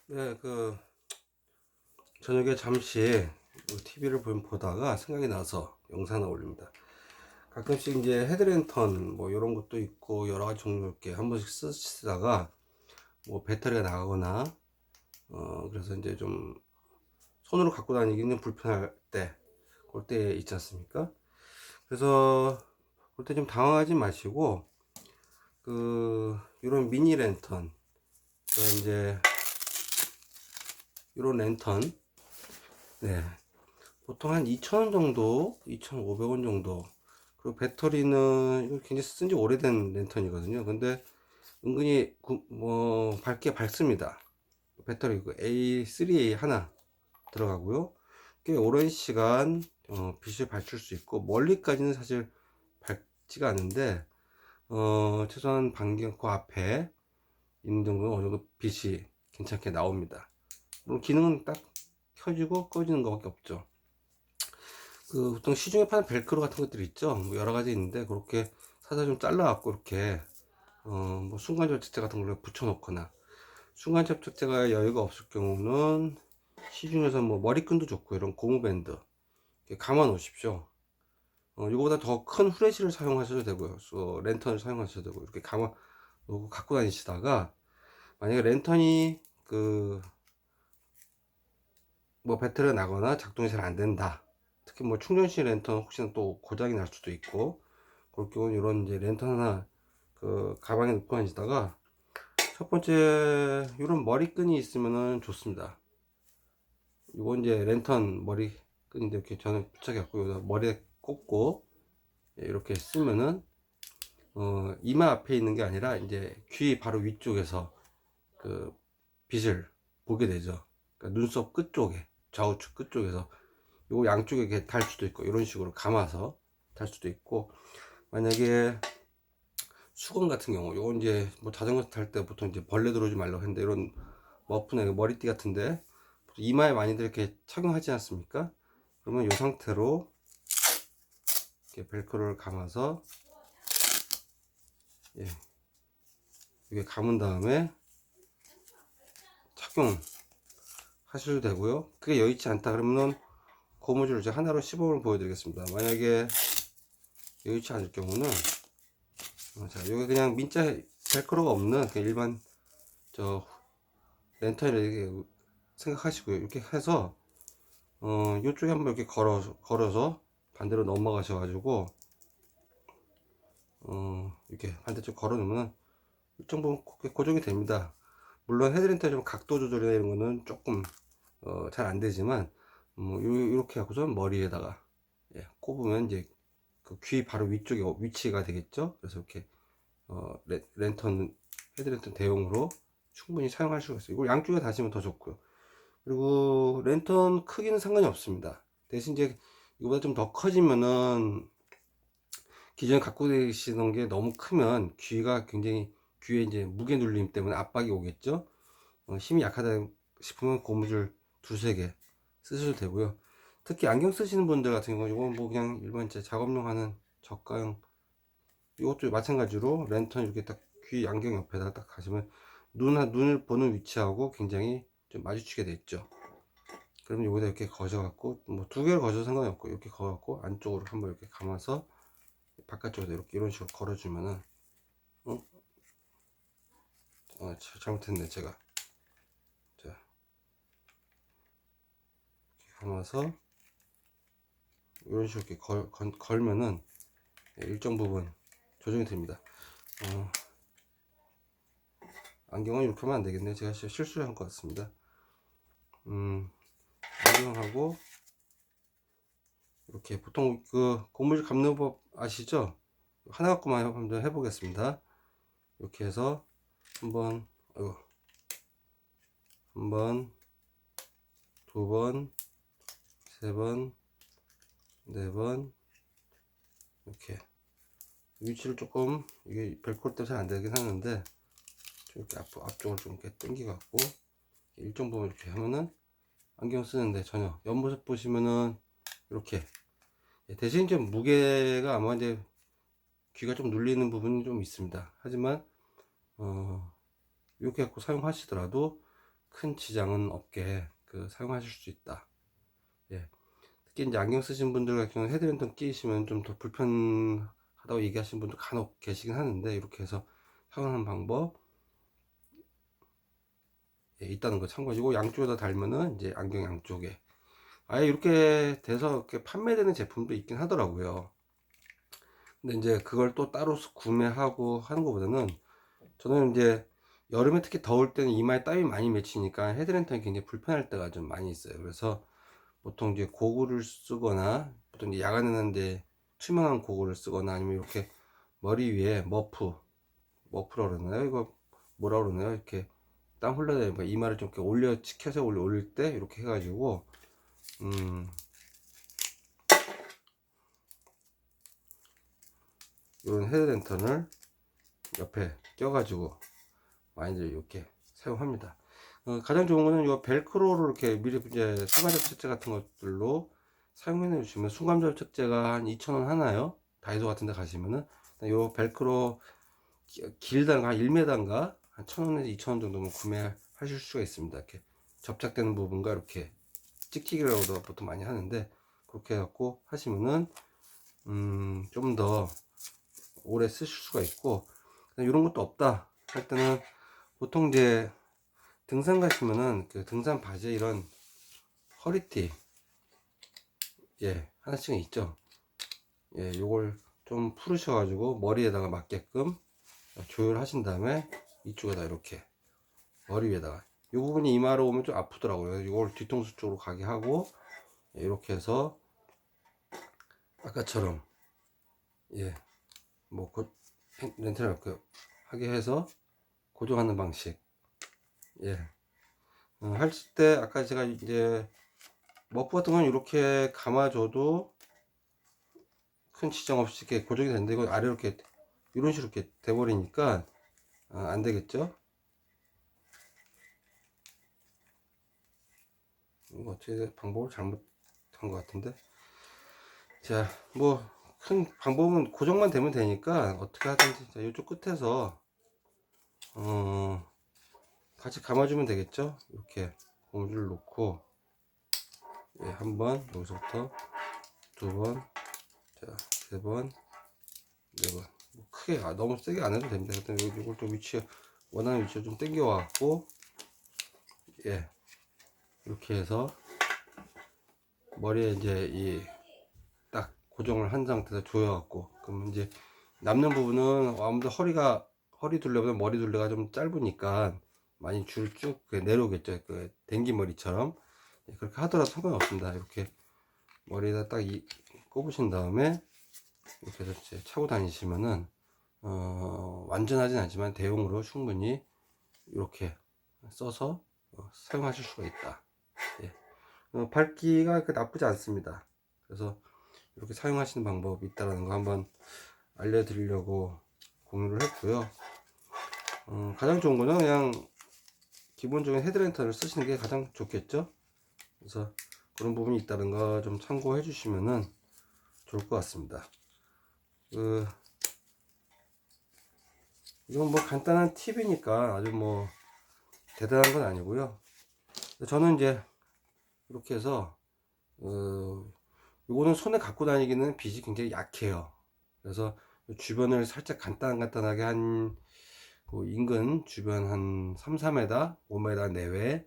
네, 저녁에 잠시 TV를 보다가 생각이 나서 영상을 올립니다. 가끔씩 이제 헤드랜턴 뭐 이런 것도 있고 여러 가지 종류 이렇게 한 번씩 쓰시다가 뭐 배터리가 나가거나 그래서 이제 좀 손으로 갖고 다니기는 불편할 때 그럴 때 있지 않습니까? 그래서 그럴 때 좀 당황하지 마시고 이런 미니 랜턴 이제 이런 랜턴 네 보통 한 2,000원 정도, 2,500원 정도. 그리고 배터리는 이거 굉장히 쓴 지 오래된 랜턴이거든요. 근데 은근히 밝게 밝습니다. 배터리 A3A 하나 들어가고요. 꽤 오랜 시간 빛을 밝힐 수 있고 멀리까지는 사실 밝지가 않은데 최소한 반경 그 앞에 있는 정도는 어느 정도 빛이 괜찮게 나옵니다. 물론 기능은 딱 켜지고 꺼지는 것밖에 없죠. 보통 시중에 파는 벨크로 같은 것들이 있죠. 뭐 여러 가지 있는데 그렇게 사서 좀 잘라갖고 이렇게 뭐 순간 접착제 같은 걸로 붙여 놓거나 순간 접착제가 여유가 없을 경우는 시중에서 뭐 머리끈도 좋고 이런 고무밴드 이렇게 감아 놓으십시오. 이거보다 더 큰 후레쉬를 사용하셔도 되고요. 랜턴을 사용하셔도 되고 이렇게 감아 놓고 갖고 다니시다가 만약에 랜턴이 뭐 배터리가 나거나 작동이 잘 안 된다. 특히 뭐 충전식 랜턴 혹시나 또 고장이 날 수도 있고 그럴 경우는 이런 이제 랜턴 하나 가방에 넣고 다니시다가 첫 번째 이런 머리끈이 있으면은 좋습니다. 이건 이제 랜턴 머리끈인데 이렇게 저는 부착해 갖고 머리에 꽂고 이렇게 쓰면은 이마 앞에 있는 게 아니라 이제 귀 바로 위쪽에서 그 빛을 보게 되죠. 그러니까 눈썹 끝쪽에 좌우측 끝쪽에서 요 양쪽에 이렇게 달 수도 있고 이런 식으로 감아서 달 수도 있고 만약에 수건 같은 경우 요건 이제 뭐 자전거 탈 때 보통 이제 벌레 들어오지 말라고 했는데 이런 머프나 머리띠 같은데 이마에 많이들 이렇게 착용하지 않습니까? 그러면 이 상태로 이렇게 벨크로를 감아서 예, 이게 감은 다음에 착용하셔도 되고요. 그게 여의치 않다 그러면은 고무줄을 이제 하나로 시범을 보여드리겠습니다. 만약에 여의치 않을 경우는 자 여기 그냥 민자 벨크로가 없는 그냥 일반 저 랜턴을 생각하시고요. 이렇게 해서 이쪽에 한번 이렇게 걸어서 반대로 넘어가셔 가지고 이렇게 반대쪽 걸어 놓으면 일정 부분 고정이 됩니다. 물론 헤드랜턴 좀 각도 조절이나 이런 거는 조금 잘 안 되지만 이렇게 하고서 머리에다가 꼽으면 이제 그 귀 바로 위쪽에 위치가 되겠죠. 그래서 이렇게 랜턴 헤드랜턴 대용으로 충분히 사용할 수가 있어요. 이걸 양쪽에 다시면 더 좋고요. 그리고 랜턴 크기는 상관이 없습니다. 대신 이제 이거보다 좀 더 커지면은 기존에 갖고 계시던 게 너무 크면 귀가 굉장히 귀에 이제 무게 눌림 때문에 압박이 오겠죠. 힘이 약하다 싶으면 고무줄 두세 개 쓰셔도 되고요. 특히 안경 쓰시는 분들 같은 경우 이건 뭐 그냥 일반 제 작업용 하는 저가형 이것도 마찬가지로 랜턴 이렇게 딱 귀 안경 옆에다 딱 가시면 눈을 보는 위치하고 굉장히 좀 마주치게 됐죠. 그러면 여기다 이렇게 거셔 갖고 뭐 두 개를 거셔도 상관이 없고 이렇게 걸어 갖고 안쪽으로 한번 이렇게 감아서 바깥쪽에서 이렇게 이런 식으로 걸어 주면은 잘못했네 제가. 자 이렇게 감아서 이런 식으로 이렇게 걸면은 일정 부분 조정이 됩니다. 안경은 이렇게 하면 안 되겠네. 제가 실수를 한 것 같습니다. 안경하고 이렇게 보통 고무줄 감는 법 아시죠? 하나 갖고만 한번 해보겠습니다. 이렇게 해서 한번 한 번, 두 번, 세 번, 네 번 이렇게 위치를 조금 이게 벨크로 때문에 잘 안 되긴 하는데 좀 이렇게 앞쪽을 좀 이렇게 당겨 갖고 일정 부분 이렇게 하면은 안경 쓰는데 전혀 옆모습 보시면은 이렇게 대신 좀 무게가 아마 이제 귀가 좀 눌리는 부분이 좀 있습니다. 하지만 이렇게 갖고 사용하시더라도 큰 지장은 없게 사용하실 수 있다. 예. 특히 이제 안경 쓰신 분들 같은 경우는 헤드랜턴 끼시면 좀 더 불편하다고 얘기하시는 분들 간혹 계시긴 하는데, 이렇게 해서 사용하는 방법 있다는 거 참고하시고, 양쪽에다 달면은 이제 안경 양쪽에 아예 이렇게 돼서 이렇게 판매되는 제품도 있긴 하더라고요. 근데 이제 그걸 또 따로 구매하고 하는 것보다는, 저는 이제 여름에 특히 더울 때는 이마에 땀이 많이 맺히니까 헤드랜턴이 굉장히 불편할 때가 좀 많이 있어요. 그래서 보통 이제 고글을 쓰거나, 보통 이제 야간에는 이제 투명한 고글을 쓰거나, 아니면 이렇게 머리 위에 머프라 그러나요? 이거 뭐라 그러나요? 이렇게 땀 흘러다니고 이마를 좀 이렇게 올려, 치켜서 올릴 때 이렇게 해가지고 이런 헤드랜턴을 옆에 껴가지고 많이들 이렇게 사용합니다. 가장 좋은 거는 이 벨크로를 이렇게 미리 이제 순간 접착제 같은 것들로 사용해 주시면, 순간 접착제가 한 2,000원 하나요? 다이소 같은 데 가시면은 요 벨크로 길다는 거 한 1m인가 한 1,000원에서 2,000원 정도면 구매하실 수가 있습니다. 이렇게 접착되는 부분과 이렇게 찍찍이라고도 보통 많이 하는데, 그렇게 해갖고 하시면은 좀 더 오래 쓰실 수가 있고, 이런 것도 없다 할 때는 보통 이제 등산 가시면은 등산 바지에 이런 허리띠 하나씩 있죠. 요걸 좀 풀으셔가지고 머리에다가 맞게끔 조율하신 다음에 이쪽에다 이렇게 머리 위에다가, 이 부분이 이마로 오면 좀 아프더라고요. 이걸 뒤통수 쪽으로 가게 하고, 이렇게 해서 아까처럼 뭐 렌트를 이렇게 하게 해서 고정하는 방식. 할 때 아까 제가 이제 머프 같은 건 이렇게 감아줘도 큰 지장 없이 이렇게 고정이 되는데, 이거 아래로 이렇게 이런 식으로 이렇게 돼버리니까 안 되겠죠? 이거 어떻게 방법을 잘못한 것 같은데. 자, 뭐 큰 방법은 고정만 되면 되니까 어떻게 하든지, 자, 이쪽 끝에서 같이 감아주면 되겠죠? 이렇게 고무줄을 놓고, 한 번, 여기서부터 두 번, 자, 세 번, 네 번. 뭐 크게 너무 세게 안 해도 됩니다. 일단 이걸 좀 원하는 위치에 좀 당겨 와갖고, 이렇게 해서 머리에 이제 딱 고정을 한 상태에서 조여갖고, 그럼 이제 남는 부분은 아무래도 허리 둘레보다 머리 둘레가 좀 짧으니까 많이 줄 쭉 내려오겠죠. 댕기 머리처럼. 그렇게 하더라도 상관없습니다. 이렇게 머리에다 딱 꼽으신 다음에 이렇게 해서 차고 다니시면은 완전하진 않지만 대용으로 충분히 이렇게 써서 사용하실 수가 있다. 밝기가 나쁘지 않습니다. 그래서 이렇게 사용하시는 방법이 있다는 거 한번 알려드리려고 공유를 했고요. 가장 좋은 거는 그냥 기본적인 헤드랜턴을 쓰시는 게 가장 좋겠죠. 그래서 그런 부분이 있다는 거 좀 참고해 주시면은 좋을 것 같습니다. 이건 뭐 간단한 팁이니까 아주 뭐 대단한 건 아니고요. 저는 이제 이렇게 해서 이거는 손에 갖고 다니기는 빗이 굉장히 약해요. 그래서 주변을 살짝 간단하게 인근 주변 한 3, 4m, 5m 내외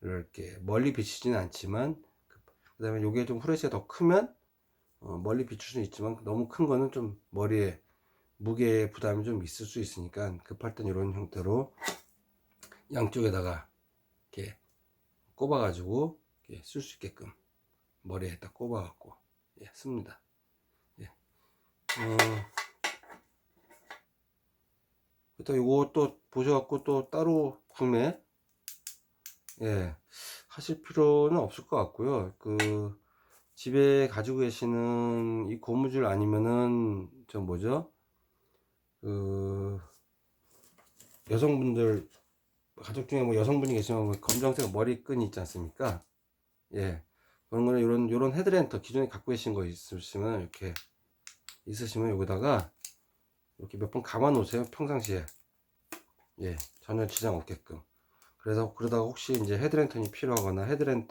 이렇게 멀리 비치지는 않지만, 그 다음에 요게 좀 후레쉬가 더 크면 멀리 비출 수는 있지만, 너무 큰 거는 좀 머리에 무게 부담이 좀 있을 수 있으니까 급할 땐 이런 형태로 양쪽에다가 이렇게 꼽아 가지고 쓸 수 있게끔 머리에 딱 꼽아 갖고 씁니다. 또 이거 또 보셔갖고 또 따로 구매 하실 필요는 없을 것 같고요. 집에 가지고 계시는 이 고무줄 아니면은 저 뭐죠? 여성분들 가족 중에 뭐 여성분이 계시면 검정색 머리끈이 있지 않습니까? 그런 거는 요런 헤드랜턴 기존에 갖고 계신 거 있으시면 이렇게 있으시면 여기다가 이렇게 몇 번 감아 놓으세요. 평상시에 전혀 지장 없게끔. 그래서 그러다가 혹시 이제 헤드랜턴이 필요하거나 헤드랜턴이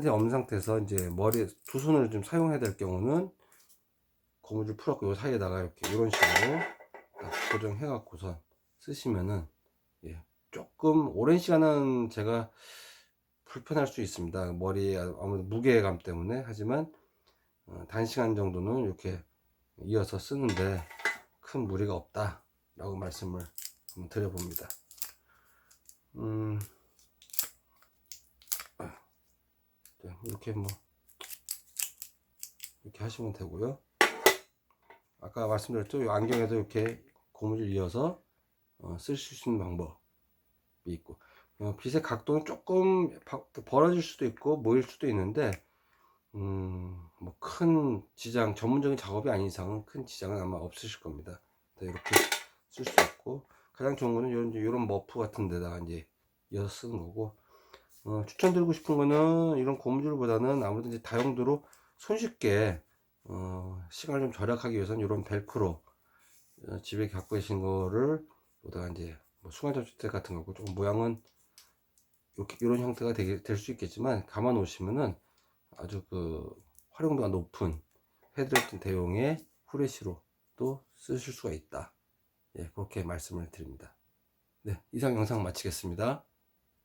없는 상태에서 이제 머리 두 손을 좀 사용해야 될 경우는 고무줄 풀었고 요 사이에다가 이렇게 이런 식으로 딱 고정해 갖고서 쓰시면은 예, 조금 오랜 시간은 제가 불편할 수 있습니다. 머리에 아무래도 무게감 때문에. 하지만 단시간 정도는 이렇게 이어서 쓰는데 큰 무리가 없다 라고 말씀을 한번 드려봅니다. 이렇게 이렇게 하시면 되고요. 아까 말씀드렸죠, 이 안경에도 이렇게 고무줄 이어서 쓰실 수 있는 방법이 있고, 빗의 각도는 조금 벌어질 수도 있고 모일 수도 있는데 뭐 큰 지장, 전문적인 작업이 아닌 이상은 큰 지장은 아마 없으실 겁니다. 이렇게 쓸 수 있고, 가장 좋은 거는 이런 머프 같은 데다가 이제 이어서 쓰는 거고, 추천드리고 싶은 거는 이런 고무줄보다는 아무래도 이제 다용도로 손쉽게 시간을 좀 절약하기 위해서는 이런 벨크로 집에 갖고 계신 거를 여기다가 이제 뭐 수납장치대 같은 거고, 조금 모양은 이렇게 이런 형태가 될 수 있겠지만 감아 놓으시면은 아주 그 활용도가 높은 헤드랜턴 대용의 후레쉬로도 쓰실 수가 있다. 예, 그렇게 말씀을 드립니다. 네, 이상 영상 마치겠습니다.